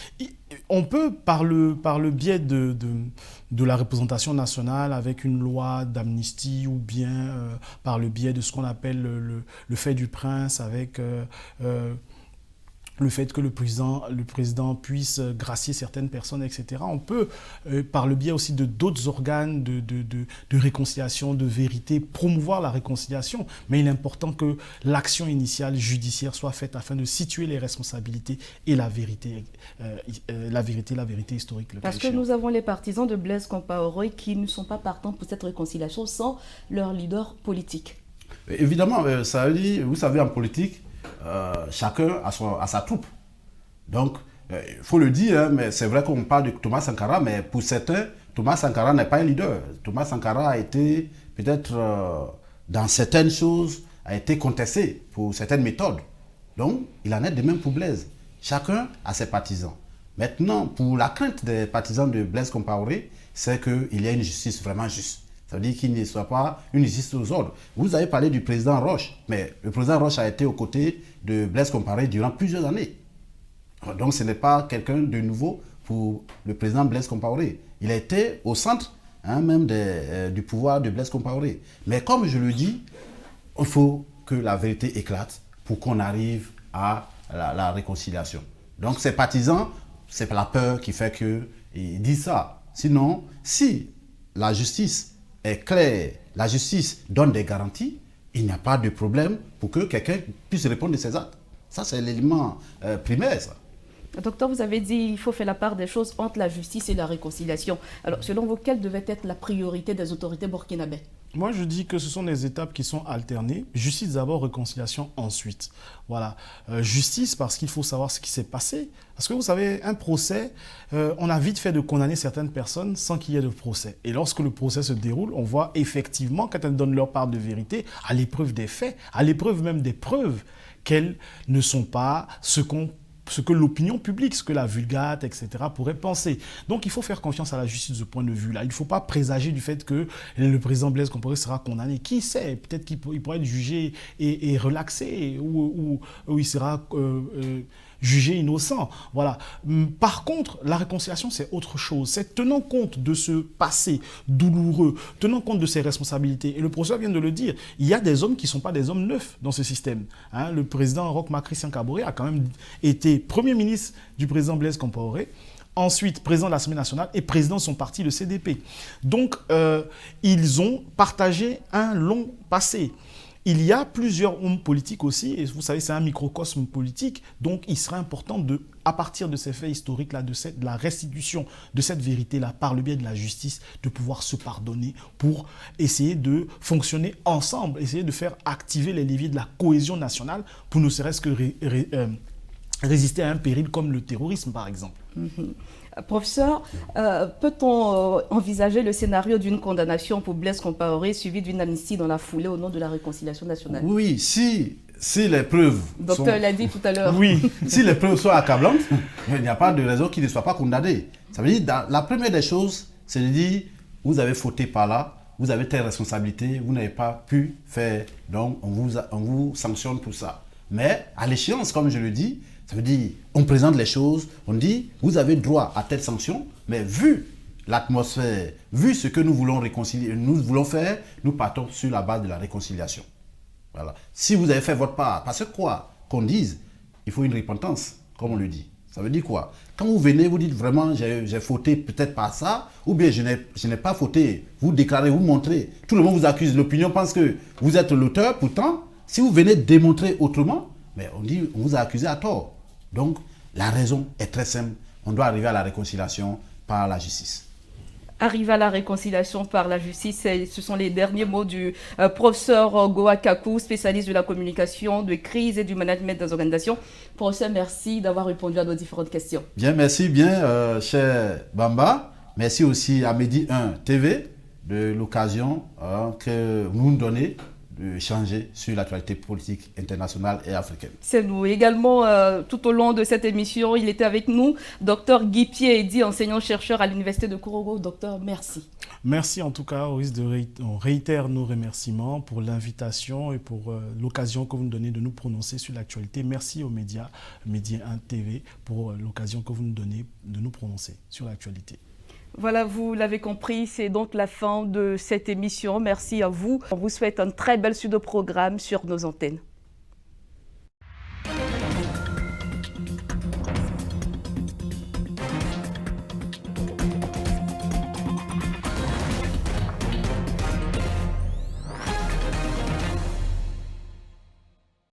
On peut, par le biais de la représentation nationale, avec une loi d'amnistie, ou bien par le biais de ce qu'on appelle le fait du prince, avec le fait que le président puisse gracier certaines personnes, etc. On peut, par le biais aussi de d'autres organes de réconciliation, de vérité, promouvoir la réconciliation. Mais il est important que l'action initiale judiciaire soit faite afin de situer les responsabilités et la vérité historique. Parce que nous avons les partisans de Blaise Compaoré qui ne sont pas partants pour cette réconciliation sans leur leader politique. Évidemment, ça veut dire, vous savez, en politique, chacun a sa troupe. Donc, il faut le dire, mais c'est vrai qu'on parle de Thomas Sankara, mais pour certains, Thomas Sankara n'est pas un leader. Thomas Sankara a été, peut-être, dans certaines choses, a été contesté pour certaines méthodes. Donc, il en est de même pour Blaise. Chacun a ses partisans. Maintenant, pour la crainte des partisans de Blaise Compaoré, c'est qu'il y a une justice vraiment juste. Ça veut dire qu'il ne soit pas une justice aux ordres. Vous avez parlé du président Roch, mais le président Roch a été aux côtés de Blaise Compaoré durant plusieurs années. Donc ce n'est pas quelqu'un de nouveau pour le président Blaise Compaoré. Il a été au centre même du pouvoir de Blaise Compaoré. Mais comme je le dis, il faut que la vérité éclate pour qu'on arrive à la réconciliation. Donc ces partisans, c'est la peur qui fait qu'ils disent ça. Sinon, si la justice est clair, la justice donne des garanties, il n'y a pas de problème pour que quelqu'un puisse répondre de ses actes. Ça, c'est l'élément primaire, ça. Docteur, vous avez dit qu'il faut faire la part des choses entre la justice et la réconciliation. Alors, selon vous, quelle devait être la priorité des autorités burkinabées? Moi, je dis que ce sont des étapes qui sont alternées. Justice d'abord, réconciliation ensuite. Voilà. Justice parce qu'il faut savoir ce qui s'est passé. Parce que vous savez, un procès, on a vite fait de condamner certaines personnes sans qu'il y ait de procès. Et lorsque le procès se déroule, on voit effectivement, quand elles donnent leur part de vérité, à l'épreuve des faits, à l'épreuve même des preuves, qu'elles ne sont pas ce que l'opinion publique, ce que la Vulgate, etc. pourrait penser. Donc il faut faire confiance à la justice de ce point de vue-là. Il ne faut pas présager du fait que le président Blaise Compaoré sera condamné. Qui sait? Peut-être qu'il pourrait être jugé et relaxé, ou il sera jugé innocent. Voilà. Par contre, la réconciliation, c'est autre chose. C'est tenant compte de ce passé douloureux, tenant compte de ses responsabilités. Et le professeur vient de le dire, il y a des hommes qui ne sont pas des hommes neufs dans ce système. Le président Roch-Marc Christian Kaboré a quand même été Premier ministre du président Blaise Compaoré, ensuite président de l'Assemblée nationale et président de son parti, le CDP. Donc, ils ont partagé un long passé. Il y a plusieurs hommes politiques aussi, et vous savez, c'est un microcosme politique, donc il sera important à partir de ces faits historiques-là, de la restitution de cette vérité-là, par le biais de la justice, de pouvoir se pardonner pour essayer de fonctionner ensemble, essayer de faire activer les leviers de la cohésion nationale pour ne serait-ce que résister à un péril comme le terrorisme, par exemple. Professeur, peut-on envisager le scénario d'une condamnation pour Blaise Compaoré suivi d'une amnistie dans la foulée au nom de la réconciliation nationale? Oui, si les preuves Docteur l'a dit tout à l'heure. Oui, si les preuves sont accablantes, il n'y a pas de raison qu'il ne soit pas condamné. Ça veut dire, la première des choses, c'est de dire, vous avez fauté par là, vous avez telle responsabilité, vous n'avez pas pu faire, donc on vous sanctionne pour ça. Mais à l'échéance, comme je le dis, ça veut dire, on présente les choses, on dit, vous avez droit à telle sanction, mais vu l'atmosphère, vu ce que nous voulons réconcilier, nous voulons faire, nous partons sur la base de la réconciliation. Voilà. Si vous avez fait votre part, parce que quoi qu'on dise, il faut une repentance, comme on le dit. Ça veut dire quoi? Quand vous venez, vous dites vraiment, j'ai fauté peut-être par ça, ou bien je n'ai pas fauté. Vous déclarez, vous montrez. Tout le monde vous accuse. L'opinion pense que vous êtes l'auteur. Pourtant, si vous venez démontrer autrement, mais on dit, on vous a accusé à tort. Donc, la raison est très simple. On doit arriver à la réconciliation par la justice. Arriver à la réconciliation par la justice, ce sont les derniers mots du professeur Goa Kakou, spécialiste de la communication, de crise et du management des organisations. Professeur, merci d'avoir répondu à nos différentes questions. Bien, merci bien, cher Bamba. Merci aussi à Medi 1 TV de l'occasion que vous nous donnez de changer sur l'actualité politique internationale et africaine. C'est nous. Également, tout au long de cette émission, il était avec nous, Dr Guy Piedi, enseignant-chercheur à l'Université de Kourougo. Docteur, merci. Merci en tout cas, on réitère nos remerciements pour l'invitation et pour l'occasion que vous nous donnez de nous prononcer sur l'actualité. Merci aux médias, Média 1 TV, pour l'occasion que vous nous donnez de nous prononcer sur l'actualité. Voilà, vous l'avez compris, c'est donc la fin de cette émission. Merci à vous. On vous souhaite une très belle suite de programme sur nos antennes.